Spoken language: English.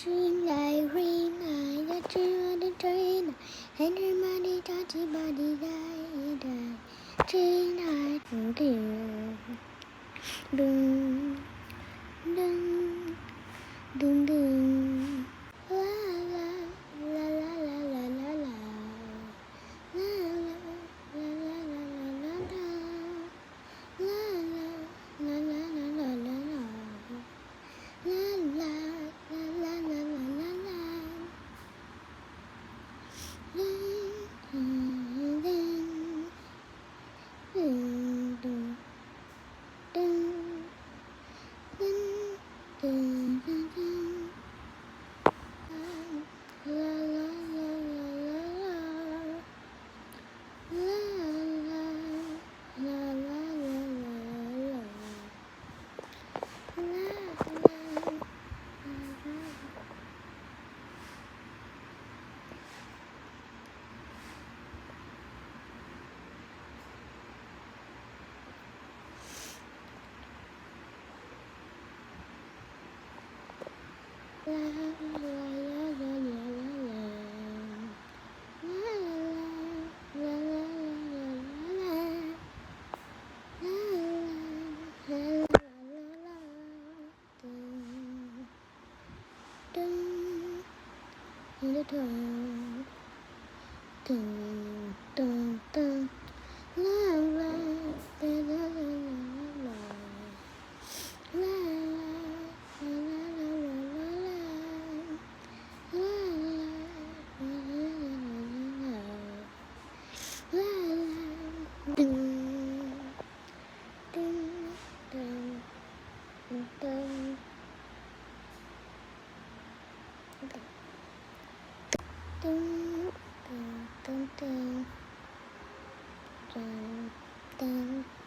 Dream like rain, I got you on the train, and your money, dirty body, die. Train, I do, dum, dum, dum, dum. La la la la la la la la. La la la la la la la la. La la la la la la la la. La la la la la la la la. Dun, dun, dun, dun, dun, dun, dun, dun. La la la la la la. La la la la la la la. La la. La la la la la la la. La la la la la la la. La la la la la. Dun, dun, dun, dun, dun, dun. La la la la la la la. La la la la la la la. La la la la la la la. La la. Dun, dun, dun, dun, dun, dun, dun, dun, dun, dun.